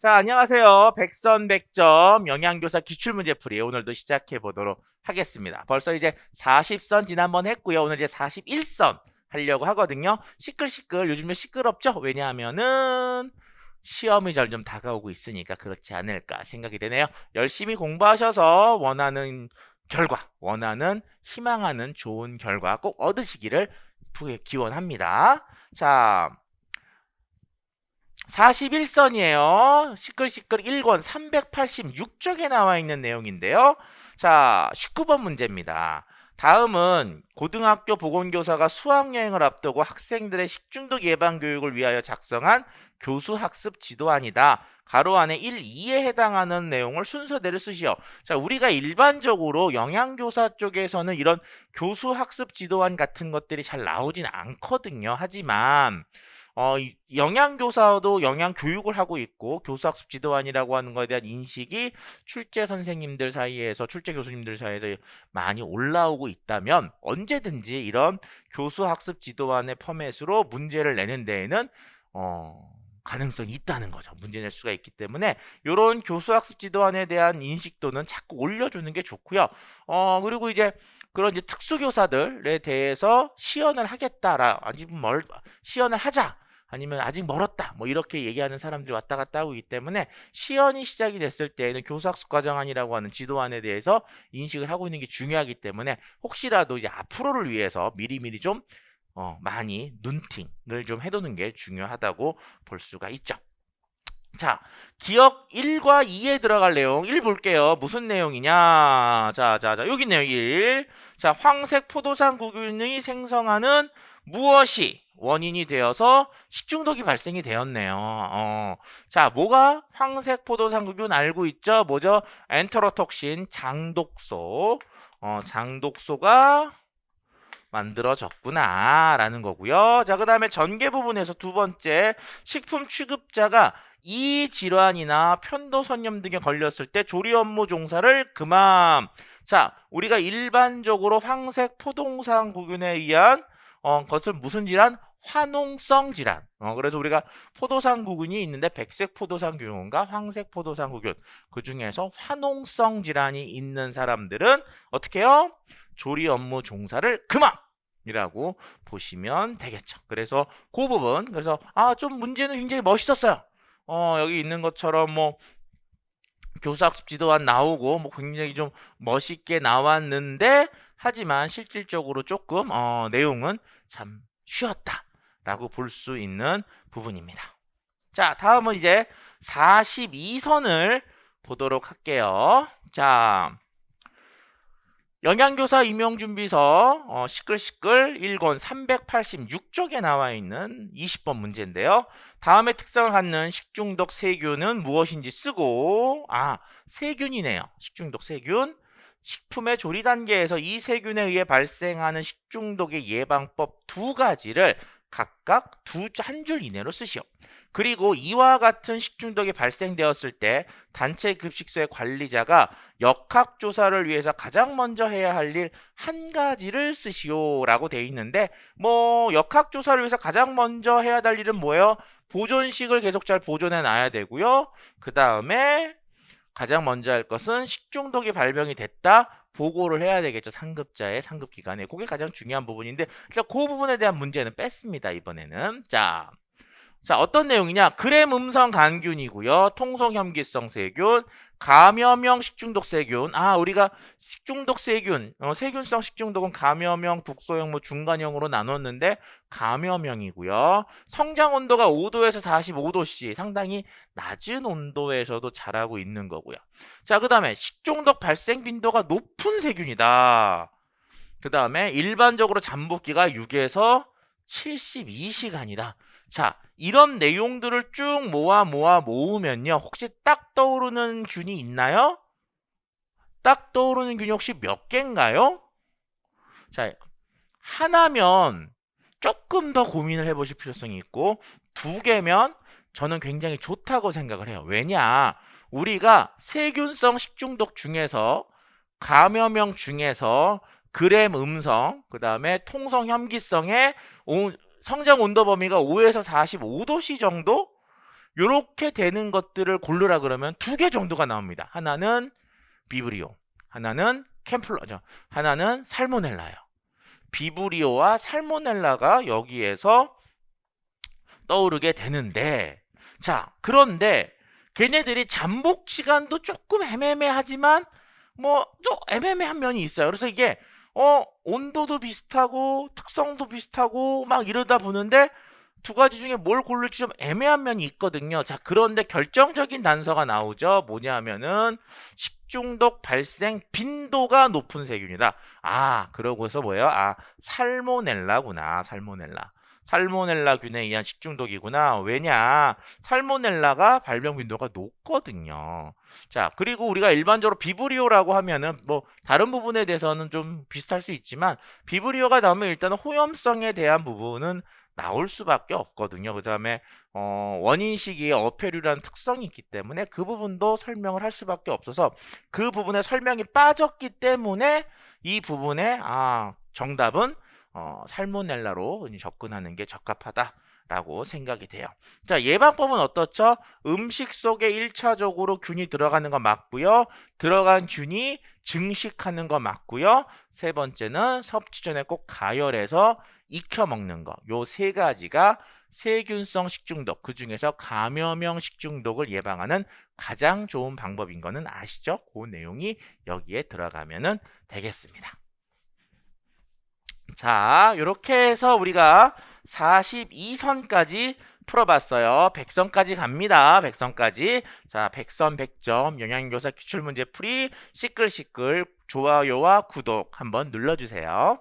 자, 안녕하세요. 백선백점 영양교사 기출문제풀이 오늘도 시작해 보도록 하겠습니다. 벌써 이제 40선 지난번 했고요. 오늘 이제 41선 하려고 하거든요. 시끌시끌 요즘에 시끄럽죠? 왜냐하면은 시험이 점점 다가오고 있으니까 그렇지 않을까 생각이 되네요. 열심히 공부하셔서 원하는 결과, 원하는 희망하는 좋은 결과 꼭 얻으시기를 기원합니다. 자, 41선이에요. 시끌시끌 1권 386쪽에 나와 있는 내용인데요. 자, 19번 문제입니다. 다음은 고등학교 보건교사가 수학여행을 앞두고 학생들의 식중독 예방 교육을 위하여 작성한 교수학습 지도안이다. 가로 안에 1, 2에 해당하는 내용을 순서대로 쓰시오. 자, 우리가 일반적으로 영양교사 쪽에서는 이런 교수학습 지도안 같은 것들이 잘 나오진 않거든요. 하지만 영양교사도 영양교육을 하고 있고 교수학습 지도안이라고 하는 것에 대한 인식이 출제 선생님들 사이에서 출제 교수님들 사이에서 많이 올라오고 있다면 언제든지 이런 교수학습 지도안의 포맷으로 문제를 내는 데에는 가능성이 있다는 거죠. 문제 낼 수가 있기 때문에 이런 교수학습 지도안에 대한 인식도는 자꾸 올려주는 게 좋고요. 그리고 이제 그런 이제 특수교사들에 대해서 시연을 하겠다라 아니면 시연을 하자 아니면 아직 멀었다 뭐 이렇게 얘기하는 사람들이 왔다 갔다 하고 있기 때문에 시연이 시작이 됐을 때에는 교수학습 과정안이라고 하는 지도안에 대해서 인식을 하고 있는 게 중요하기 때문에 혹시라도 이제 앞으로를 위해서 미리미리 좀 많이 눈팅을 좀 해두는 게 중요하다고 볼 수가 있죠. 자, 기억 1과 2에 들어갈 내용 1 볼게요. 무슨 내용이냐? 자, 여기 내용 1. 자, 황색 포도상 구균이 생성하는 무엇이 원인이 되어서 식중독이 발생이 되었네요. 자, 뭐가 황색 포도상 구균 알고 있죠? 뭐죠? 엔테로톡신, 장독소. 장독소가 만들어졌구나 라는 거고요. 자, 그 다음에 전개 부분에서 두 번째 식품 취급자가 이 질환이나 편도선염 등에 걸렸을 때 조리 업무 종사를 그만. 자, 우리가 일반적으로 황색 포도상구균에 의한 것을 무슨 질환? 화농성 질환. 그래서 우리가 포도상구균이 있는데 백색 포도상구균과 황색 포도상구균 그 중에서 화농성 질환이 있는 사람들은 어떻게 해요? 조리 업무 종사를 그만! 이라고 보시면 되겠죠. 그래서 그 부분, 그래서 좀 문제는 굉장히 멋있었어요. 여기 있는 것처럼 뭐 교수학습 지도안 나오고 뭐 굉장히 좀 멋있게 나왔는데 하지만 실질적으로 조금 내용은 참 쉬웠다라고 볼 수 있는 부분입니다. 자, 다음은 이제 42선을 보도록 할게요. 자, 영양교사 임용준비서 시끌시끌 1권 386쪽에 나와 있는 20번 문제인데요. 다음의 특성을 갖는 식중독 세균은 무엇인지 쓰고 세균이네요. 식중독 세균. 식품의 조리 단계에서 이 세균에 의해 발생하는 식중독의 예방법 두 가지를 각각 한 줄 이내로 쓰시오. 그리고 이와 같은 식중독이 발생되었을 때 단체 급식소의 관리자가 역학조사를 위해서 가장 먼저 해야 할 일 한 가지를 쓰시오라고 돼 있는데 뭐 역학조사를 위해서 가장 먼저 해야 할 일은 뭐예요? 보존식을 계속 잘 보존해 놔야 되고요. 그 다음에 가장 먼저 할 것은 식중독이 발병이 됐다. 보고를 해야 되겠죠. 상급자의 상급기관에. 그게 가장 중요한 부분인데 그 부분에 대한 문제는 뺐습니다. 이번에는. 자, 어떤 내용이냐? 그램 음성 간균이고요. 통성염기성 세균, 감염형 식중독 세균. 우리가 식중독 세균, 세균성 식중독은 감염형, 독소형, 뭐 중간형으로 나눴는데 감염형이고요. 성장 온도가 5도에서 45도씨, 상당히 낮은 온도에서도 자라고 있는 거고요. 자, 그 다음에 식중독 발생 빈도가 높은 세균이다. 그 다음에 일반적으로 잠복기가 6에서 72시간이다. 자, 이런 내용들을 쭉 모으면요. 혹시 딱 떠오르는 균이 있나요? 딱 떠오르는 균이 혹시 몇 개인가요? 자, 하나면 조금 더 고민을 해보실 필요성이 있고 두 개면 저는 굉장히 좋다고 생각을 해요. 왜냐? 우리가 세균성 식중독 중에서 감염형 중에서 그램 음성, 그 다음에 통성 혐기성의 성장 온도 범위가 5에서 45도씨 정도? 요렇게 되는 것들을 고르라 그러면 두 개 정도가 나옵니다. 하나는 비브리오, 하나는 캠플러죠. 하나는 살모넬라예요. 비브리오와 살모넬라가 여기에서 떠오르게 되는데, 자, 그런데 걔네들이 잠복 시간도 조금 애매하지만 뭐 좀 애매한 면이 있어요. 그래서 이게 온도도 비슷하고 특성도 비슷하고 막 이러다 보는데 두 가지 중에 뭘 고를지 좀 애매한 면이 있거든요. 자, 그런데 결정적인 단서가 나오죠. 뭐냐면은 식중독 발생 빈도가 높은 세균이다. 아, 그러고서 뭐예요? 아, 살모넬라구나. 살모넬라. 살모넬라균에 의한 식중독이구나. 왜냐? 살모넬라가 발병 빈도가 높거든요. 자, 그리고 우리가 일반적으로 비브리오라고 하면은 뭐 다른 부분에 대해서는 좀 비슷할 수 있지만 비브리오가 나오면 일단은 호염성에 대한 부분은 나올 수밖에 없거든요. 그 다음에 원인 시기에 어패류라는 특성이 있기 때문에 그 부분도 설명을 할 수밖에 없어서 그 부분에 설명이 빠졌기 때문에 이 부분에 정답은 살모넬라로 접근하는 게 적합하다라고 생각이 돼요. 자, 예방법은 어떻죠? 음식 속에 1차적으로 균이 들어가는 거 맞고요. 들어간 균이 증식하는 거 맞고요. 세 번째는 섭취 전에 꼭 가열해서 익혀 먹는 거. 요 세 가지가 세균성 식중독, 그 중에서 감염형 식중독을 예방하는 가장 좋은 방법인 거는 아시죠? 그 내용이 여기에 들어가면은 되겠습니다. 자, 이렇게 해서 우리가 42선까지 풀어봤어요. 100선까지 갑니다. 100선까지. 자, 100선 100점 영양교사 기출문제 풀이 시끌시끌 좋아요와 구독 한번 눌러주세요.